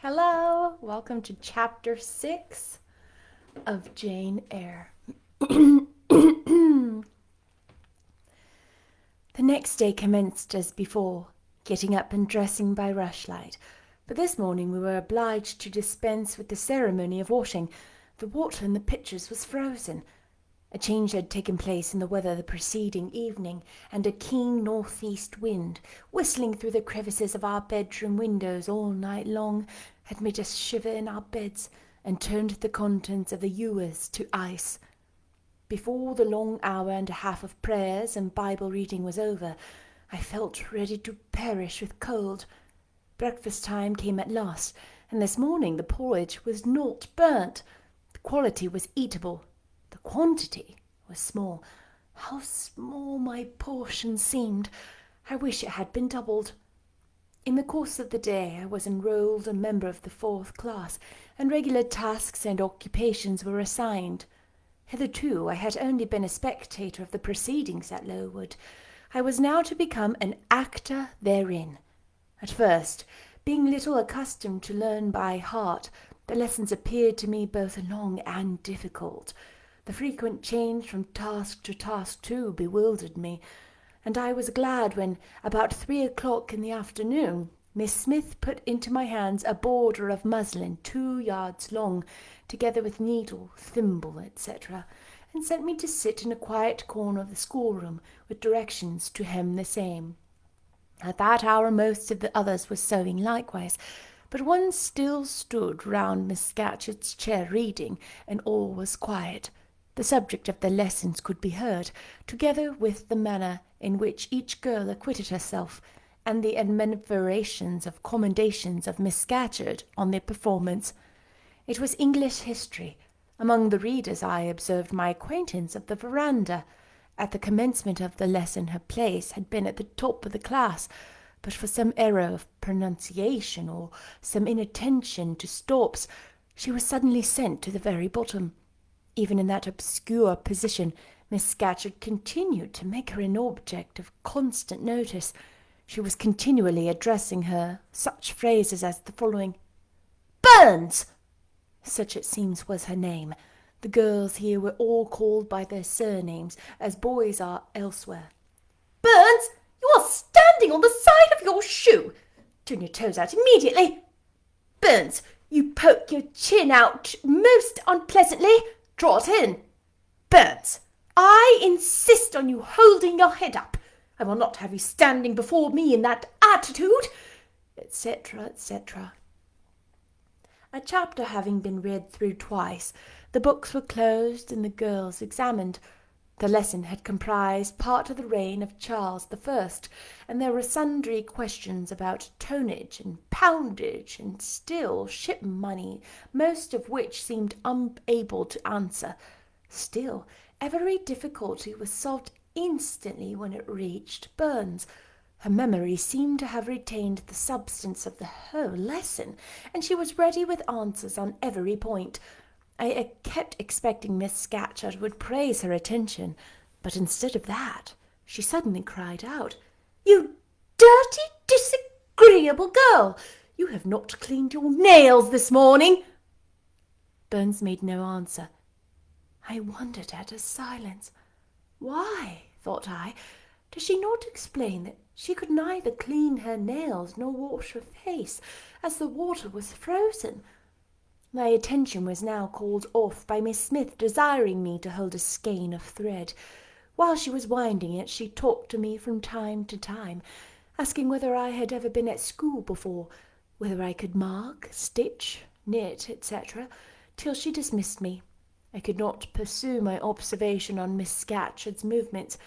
Hello, welcome to chapter 6 of Jane Eyre. The next day commenced as before, getting up and dressing by rushlight, but this morning we were obliged to dispense with the ceremony of washing. The water in the pitchers was frozen. A change had taken place in the weather the preceding evening, and a keen north-east wind, whistling through the crevices of our bedroom windows all night long, had made us shiver in our beds and turned the contents of the ewers to ice. Before the long hour and a half of prayers and Bible reading was over, I felt ready to perish with cold. Breakfast time came at last, and this morning the porridge was not burnt. The quality was eatable. The quantity was small. How small my portion seemed! I wish it had been doubled. In the course of the day I was enrolled a member of the 4th class, and regular tasks and occupations were assigned. Hitherto I had only been a spectator of the proceedings at Lowood. I was now to become an actor therein. At first, being little accustomed to learn by heart, the lessons appeared to me both long and difficult. The frequent change from task to task, too, bewildered me, and I was glad when, about 3 o'clock in the afternoon, Miss Smith put into my hands a border of muslin 2 yards long, together with needle, thimble, etc., and sent me to sit in a quiet corner of the schoolroom, with directions to hem the same. At that hour most of the others were sewing likewise, but one still stood round Miss Scatcherd's chair reading, and all was quiet. The subject of the lessons could be heard, together with the manner in which each girl acquitted herself, and the admirations of commendations of Miss Scatcherd on their performance. It was English history. Among the readers I observed my acquaintance of the veranda. At the commencement of the lesson her place had been at the top of the class, but for some error of pronunciation or some inattention to stops, she was suddenly sent to the very bottom. Even in that obscure position, Miss Scatcherd continued to make her an object of constant notice. She was continually addressing her such phrases as the following: "Burns!" Such it seems was her name. The girls here were all called by their surnames, as boys are elsewhere. "Burns, you are standing on the side of your shoe. Turn your toes out immediately. Burns, you poke your chin out most unpleasantly. Draw it in. Burns, I insist on you holding your head up. I will not have you standing before me in that attitude," etc., etc. A chapter having been read through twice, the books were closed and the girls examined. The lesson had comprised part of the reign of Charles I, and there were sundry questions about tonnage and poundage and still ship money, most of which seemed unable to answer. Still, every difficulty was solved instantly when it reached Burns. Her memory seemed to have retained the substance of the whole lesson, and she was ready with answers on every point. I kept expecting Miss Scatcherd would praise her attention, but instead of that, she suddenly cried out, "You dirty, disagreeable girl! You have not cleaned your nails this morning!" Burns made no answer. I wondered at her silence. Why, thought I, does she not explain that she could neither clean her nails nor wash her face, as the water was frozen? My attention was now called off by Miss Smith desiring me to hold a skein of thread. While she was winding it, she talked to me from time to time, asking whether I had ever been at school before, whether I could mark, stitch, knit, etc., till she dismissed me. I could not pursue my observation on Miss Scatcherd's movements.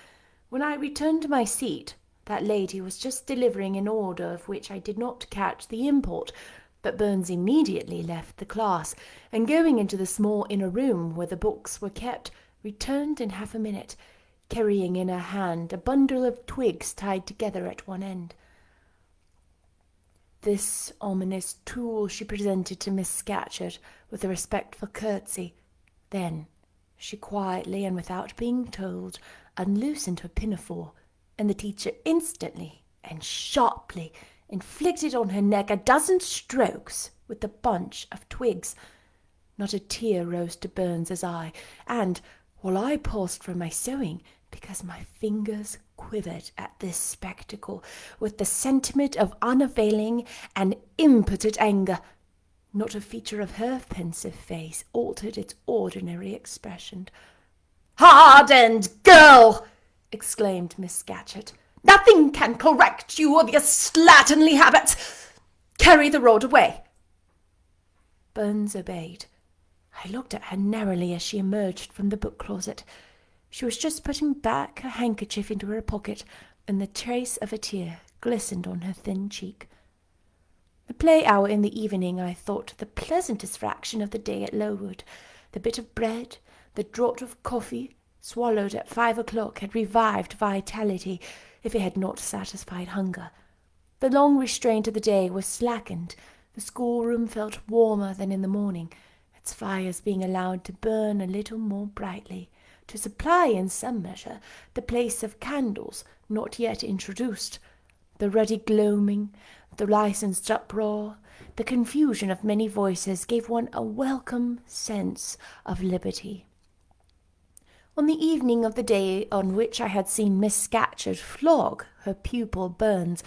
When I returned to my seat, that lady was just delivering an order of which I did not catch the import, but Burns immediately left the class, and going into the small inner room where the books were kept, returned in half a minute, carrying in her hand a bundle of twigs tied together at one end. This ominous tool she presented to Miss Scatcherd with a respectful curtsy. Then she quietly and without being told unloosened her pinafore, and the teacher instantly and sharply inflicted on her neck a dozen strokes with the bunch of twigs. Not a tear rose to Burns's eye, and while I paused from my sewing, because my fingers quivered at this spectacle with the sentiment of unavailing and impotent anger, not a feature of her pensive face altered its ordinary expression. "Hardened girl!" exclaimed Miss Scatcherd. "Nothing can correct you of your slatternly habits. Carry the rod away." Burns obeyed. I looked at her narrowly as she emerged from the book-closet. She was just putting back her handkerchief into her pocket, and the trace of a tear glistened on her thin cheek. The play hour in the evening I thought the pleasantest fraction of the day at Lowood. The bit of bread, the draught of coffee, swallowed at 5 o'clock, had revived vitality, if it had not satisfied hunger. The long restraint of the day was slackened. The schoolroom felt warmer than in the morning, its fires being allowed to burn a little more brightly, to supply in some measure the place of candles not yet introduced. The ruddy gloaming, the licensed uproar, the confusion of many voices gave one a welcome sense of liberty. On the evening of the day on which I had seen Miss Scatcherd flog her pupil Burns,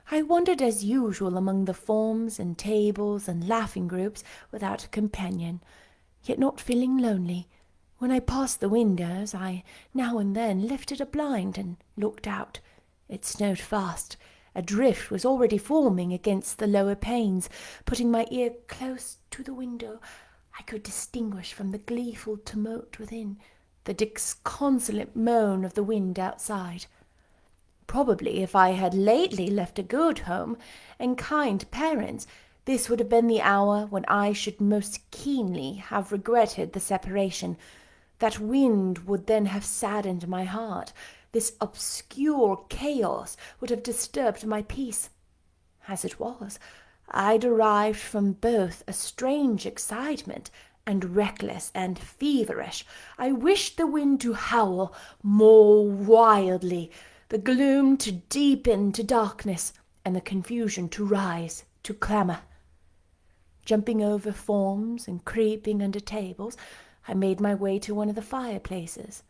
I wandered as usual among the forms and tables and laughing groups without a companion, yet not feeling lonely. When I passed the windows, I now and then lifted a blind and looked out. It snowed fast. A drift was already forming against the lower panes. Putting my ear close to the window, I could distinguish from the gleeful tumult within the disconsolate moan of the wind outside. Probably if I had lately left a good home and kind parents, this would have been the hour when I should most keenly have regretted the separation. That wind would then have saddened my heart. This obscure chaos would have disturbed my peace. As it was, I derived from both a strange excitement, and reckless and feverish. I wished the wind to howl more wildly, the gloom to deepen to darkness, and the confusion to rise to clamour. Jumping over forms and creeping under tables, I made my way to one of the fireplaces.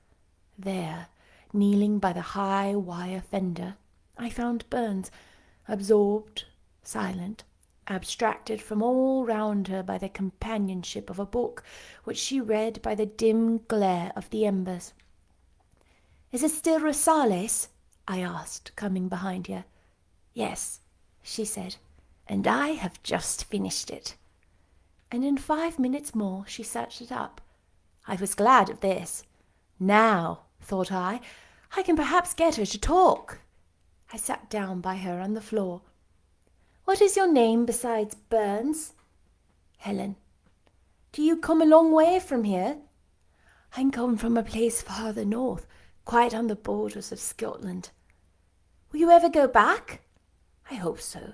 There, kneeling by the high wire fender, I found Burns, absorbed, silent, abstracted from all round her by the companionship of a book, which she read by the dim glare of the embers. "Is it still Rosales?" I asked, coming behind her. "Yes," she said, "and I have just finished it." And in 5 minutes more she set it up. I was glad of this. Now, thought I can perhaps get her to talk. I sat down by her on the floor. "What is your name besides Burns?" "Helen." "Do you come a long way from here?" "I'm come from a place farther north, quite on the borders of Scotland." "Will you ever go back?" "I hope so,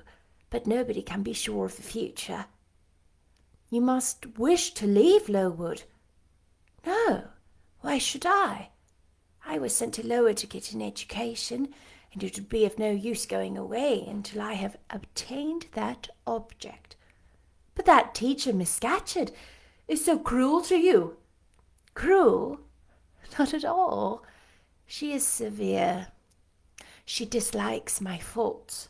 but nobody can be sure of the future." "You must wish to leave Lowood." "No, why should I? I was sent to Lowood to get an education, and it would be of no use going away until I have obtained that object." "But that teacher, Miss Scatcherd, is so cruel to you." "Cruel? Not at all. She is severe. She dislikes my faults.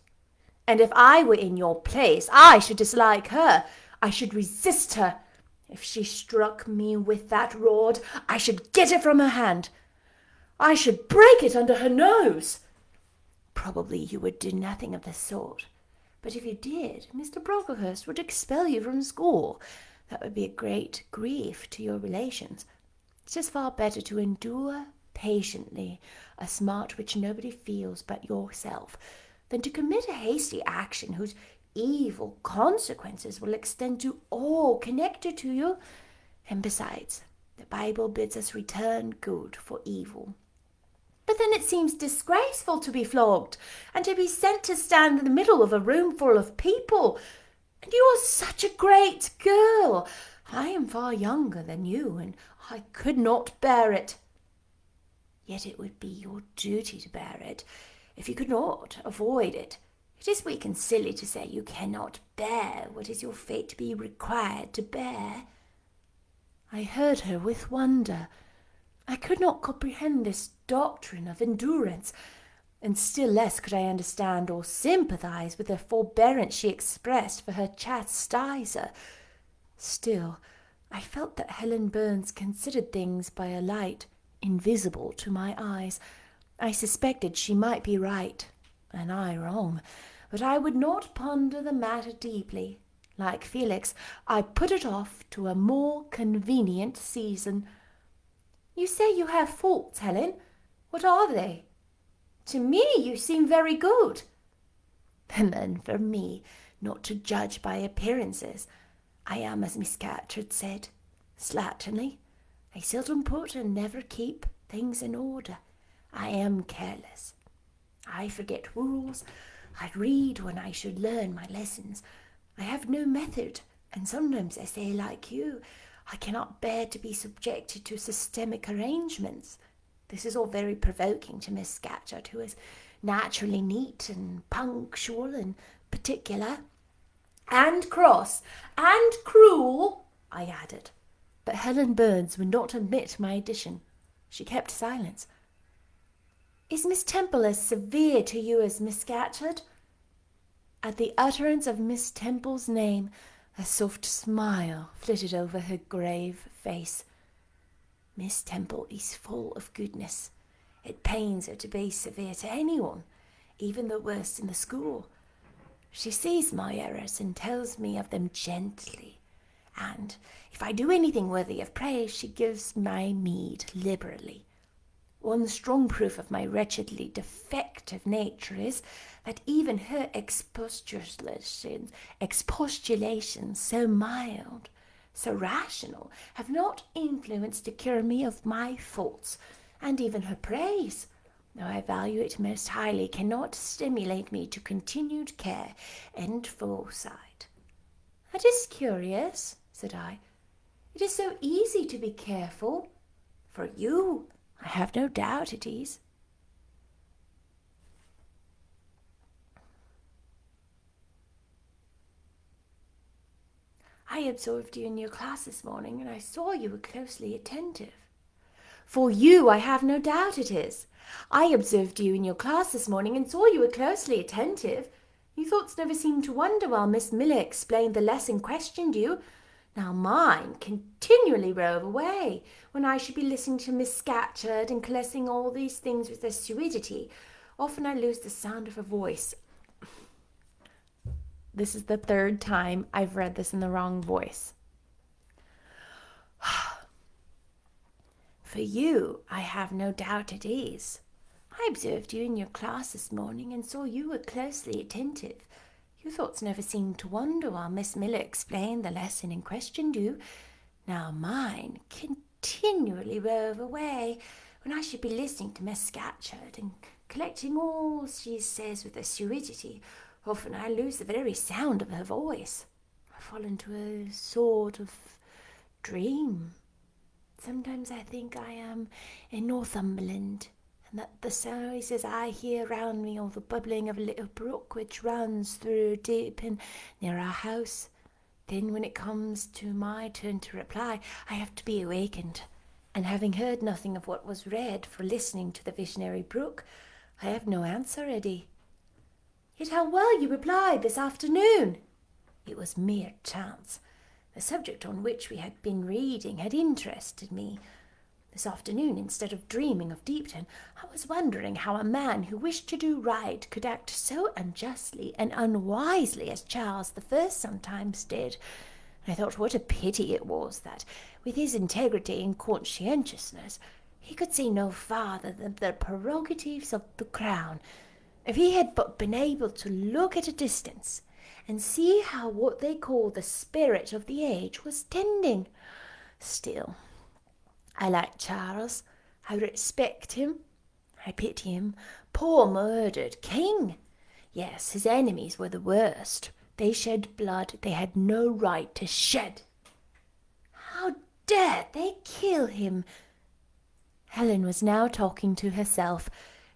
And if I were in your place, I should dislike her. I should resist her. If she struck me with that rod, I should get it from her hand. I should break it under her nose." "Probably you would do nothing of the sort. But if you did, Mr. Brocklehurst would expel you from school. That would be a great grief to your relations. It is far better to endure patiently a smart which nobody feels but yourself, than to commit a hasty action whose evil consequences will extend to all connected to you. And besides, the Bible bids us return good for evil." "But then it seems disgraceful to be flogged, and to be sent to stand in the middle of a room full of people. And you are such a great girl. I am far younger than you, and I could not bear it." "Yet it would be your duty to bear it. If you could not avoid it, It is weak and silly to say you cannot bear what is your fate to be required to bear." I heard her with wonder. I could not comprehend this doctrine of endurance, and still less could I understand or sympathize with the forbearance she expressed for her chastiser. Still, I felt that Helen Burns considered things by a light invisible to my eyes. I suspected she might be right, and I wrong, but I would not ponder the matter deeply. Like Felix, I put it off to a more convenient season. "You say you have faults, Helen. What are they? To me you seem very good." "And then for me, not to judge by appearances, I am, as Miss Scatcherd said, slatternly. I seldom put and never keep things in order. I am careless. I forget rules. I read when I should learn my lessons. I have no method, and sometimes I say, like you, I cannot bear to be subjected to systemic arrangements. This is all very provoking to Miss Scatcherd, who is naturally neat and punctual and particular." "And cross, and cruel," I added. But Helen Burns would not admit my addition. She kept silence. "Is Miss Temple as severe to you as Miss Scatcherd?" At the utterance of Miss Temple's name, a soft smile flitted over her grave face. "Miss Temple is full of goodness. It pains her to be severe to anyone, even the worst in the school. She sees my errors and tells me of them gently, and if I do anything worthy of praise, she gives my meed liberally. One strong proof of my wretchedly defective nature is that even her expostulations, so mild, so rational, have not influence to cure me of my faults, and even her praise, though I value it most highly, cannot stimulate me to continued care and foresight." "That is curious," said I. "It is so easy to be careful. For you, I have no doubt it is." "I observed you in your class this morning, and I saw you were closely attentive." "For you, I have no doubt it is. I observed you in your class this morning, and saw you were closely attentive. Your thoughts never seemed to wander while Miss Miller explained the lesson questioned you. Now mine continually rove away, when I should be listening to Miss Scatcherd and collecting all these things with assiduity. Often I lose the sound of her voice." This is the third time I've read this in the wrong voice. "For you, I have no doubt it is. I observed you in your class this morning and saw you were closely attentive. Your thoughts never seemed to wander while Miss Miller explained the lesson and questioned you. Now mine continually rove away, when I should be listening to Miss Scatcherd and collecting all she says with assiduity. Often I lose the very sound of her voice. I fall into a sort of dream. Sometimes I think I am in Northumberland, and that the noises I hear round me are the bubbling of a little brook which runs through a dip near our house. Then when it comes to my turn to reply, I have to be awakened, and having heard nothing of what was read for listening to the visionary brook, I have no answer ready." "Yet how well you replied this afternoon." "It was mere chance. The subject on which we had been reading had interested me. This afternoon, instead of dreaming of Deepton, I was wondering how a man who wished to do right could act so unjustly and unwisely as Charles I sometimes did. I thought what a pity it was that, with his integrity and conscientiousness, he could see no farther than the prerogatives of the crown. If he had but been able to look at a distance and see how what they call the spirit of the age was tending. Still, I like Charles. I respect him. I pity him. Poor murdered king. Yes, his enemies were the worst. They shed blood they had no right to shed. How dared they kill him?" Helen was now talking to herself.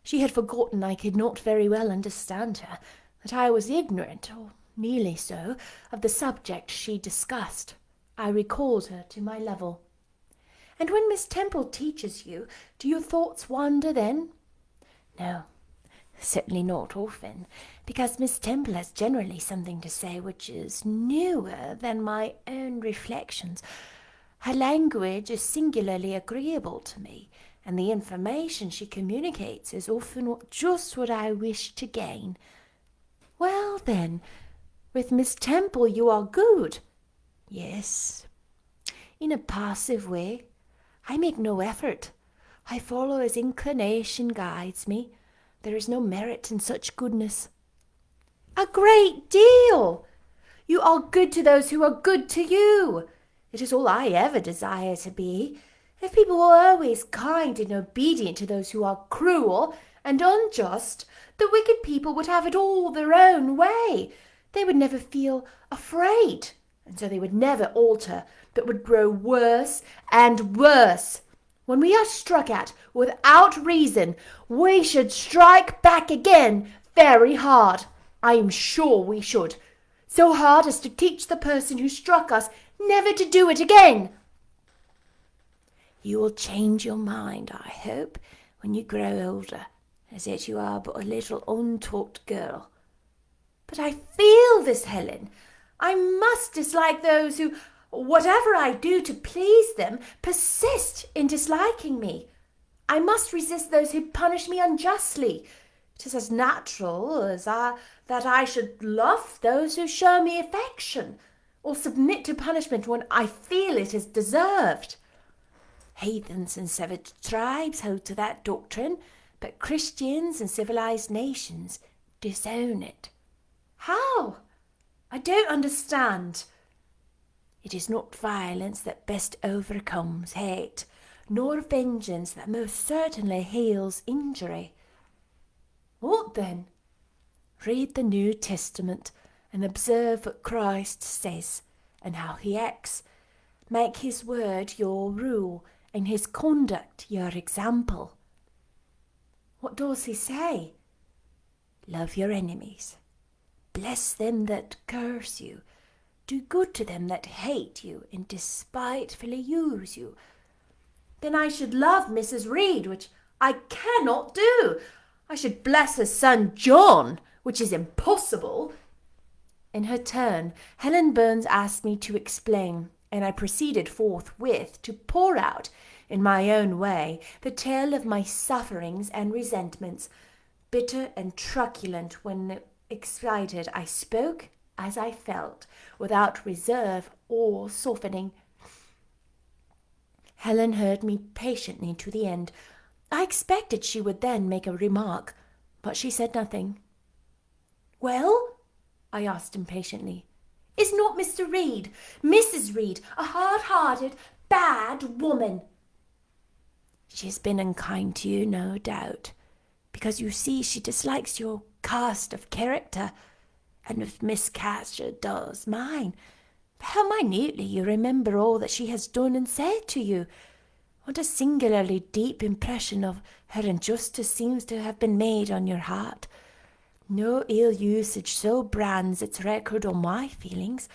She had forgotten I could not very well understand her. that I was ignorant, or nearly so, of the subject she discussed. I recalled her to my level. And when Miss Temple teaches you, do your thoughts wander then? No, certainly not often, because Miss Temple has generally something to say which is newer than my own reflections. Her language is singularly agreeable to me, and the information she communicates is often just what I wish to gain. Well, then, with Miss Temple you are good. Yes, in a passive way. I make no effort. I follow as inclination guides me. There is no merit in such goodness. A great deal. You are good to those who are good to you. It is all I ever desire to be. If people were always kind and obedient to those who are cruel and unjust, the wicked people would have it all their own way. They would never feel afraid, and so they would never alter, but would grow worse and worse. When we are struck at without reason, we should strike back again very hard. I am sure we should. So hard as to teach the person who struck us never to do it again. You will change your mind, I hope, when you grow older, as yet you are but a little untaught girl. But I feel this, Helen. I must dislike those who, whatever I do to please them, persist in disliking me. I must resist those who punish me unjustly. It is as natural as that I should love those who show me affection, or submit to punishment when I feel it is deserved. Heathens and savage tribes hold to that doctrine, but Christians and civilized nations disown it. How? I don't understand. It is not violence that best overcomes hate, nor vengeance that most certainly heals injury. What then? Read the New Testament and observe what Christ says and how he acts. Make his word your rule and his conduct your example. What does he say? Love your enemies. Bless them that curse you. Do good to them that hate you and despitefully use you. Then I should love Mrs. Reed, which I cannot do. I should bless her son John, which is impossible. In her turn, Helen Burns asked me to explain, and I proceeded forthwith to pour out, in my own way, the tale of my sufferings and resentments. Bitter and truculent when excited, I spoke as I felt, without reserve or softening. Helen heard me patiently to the end. I expected she would then make a remark, but she said nothing. Well? I asked impatiently. Is not Mr. Reed, Mrs. Reed, a hard-hearted, bad woman? She has been unkind to you, no doubt, because you see she dislikes your cast of character, and if Miss Castor does mine, how minutely you remember all that she has done and said to you. What a singularly deep impression of her injustice seems to have been made on your heart. No ill usage so brands its record on my feelings.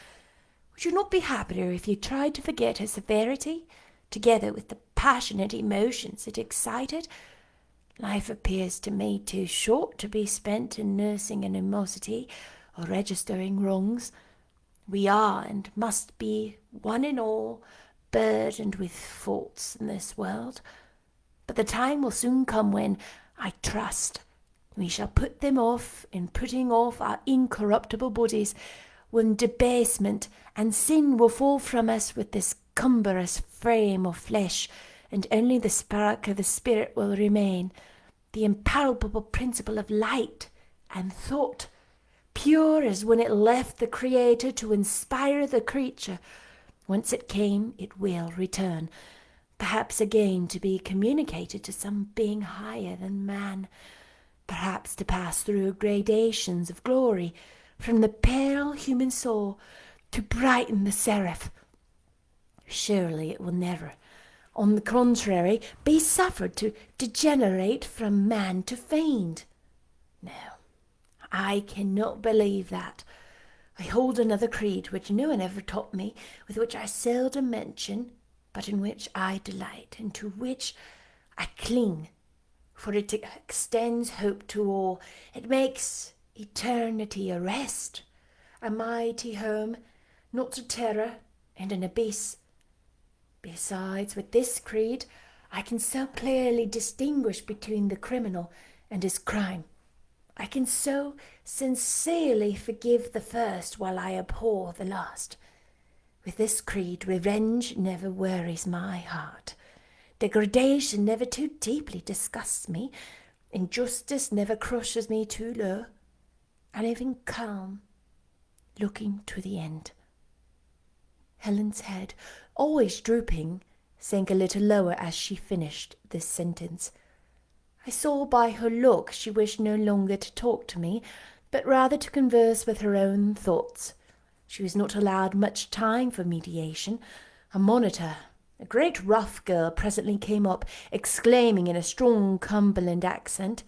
Would you not be happier if you tried to forget her severity, together with the passionate emotions it excited? Life appears to me too short to be spent in nursing animosity or registering wrongs. We are and must be, one and all, burdened with faults in this world. But the time will soon come when, I trust, we shall put them off in putting off our incorruptible bodies, when debasement and sin will fall from us with this cumbrous frame of flesh, and only the spark of the spirit will remain, the impalpable principle of light and thought, pure as when it left the Creator to inspire the creature. Whence it came, it will return, perhaps again to be communicated to some being higher than man, perhaps to pass through gradations of glory, from the pale human soul to brighten the seraph. Surely it will never, on the contrary, be suffered to degenerate from man to fiend. No, I cannot believe that. I hold another creed which no one ever taught me, with which I seldom mention, but in which I delight, and to which I cling, for it extends hope to all. It makes eternity a rest, a mighty home, not a terror and an abyss. Besides, with this creed, I can so clearly distinguish between the criminal and his crime. I can so sincerely forgive the first while I abhor the last. With this creed, revenge never worries my heart. Degradation never too deeply disgusts me. Injustice never crushes me too low. I live in calm, looking to the end. Helen's head, always drooping, sank a little lower as she finished this sentence. I saw by her look she wished no longer to talk to me, but rather to converse with her own thoughts. She was not allowed much time for mediation. A monitor, a great rough girl, presently came up, exclaiming in a strong Cumberland accent,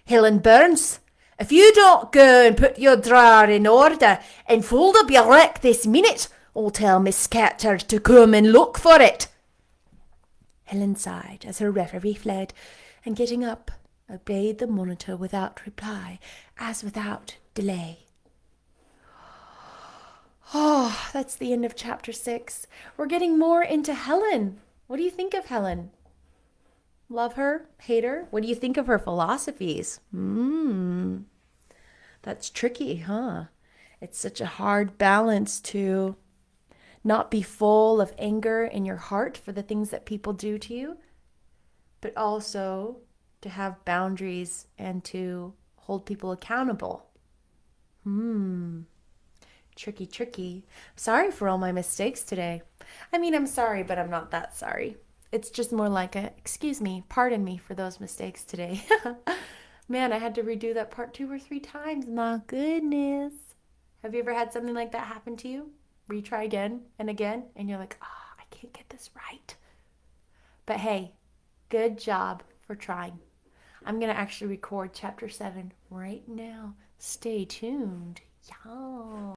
"Helen Burns, if you don't go and put your drawer in order and fold up your work this minute, I'll tell Miss Carter to come and look for it." Helen sighed as her reverie fled, and getting up, obeyed the monitor without reply, as without delay. Oh, that's the end of chapter 6. We're getting more into Helen. What do you think of Helen? Love her? Hate her? What do you think of her philosophies? That's tricky, huh? It's such a hard balance to not be full of anger in your heart for the things that people do to you, but also to have boundaries and to hold people accountable. Tricky. Sorry for all my mistakes today. I mean, I'm sorry, but I'm not that sorry. It's just more like excuse me, pardon me for those mistakes today. Man, I had to redo that part 2 or 3 times. My goodness. Have you ever had something like that happen to you? Where you try again, and you're like, I can't get this right. But hey, good job for trying. I'm going to actually record chapter 7 right now. Stay tuned. Yeah.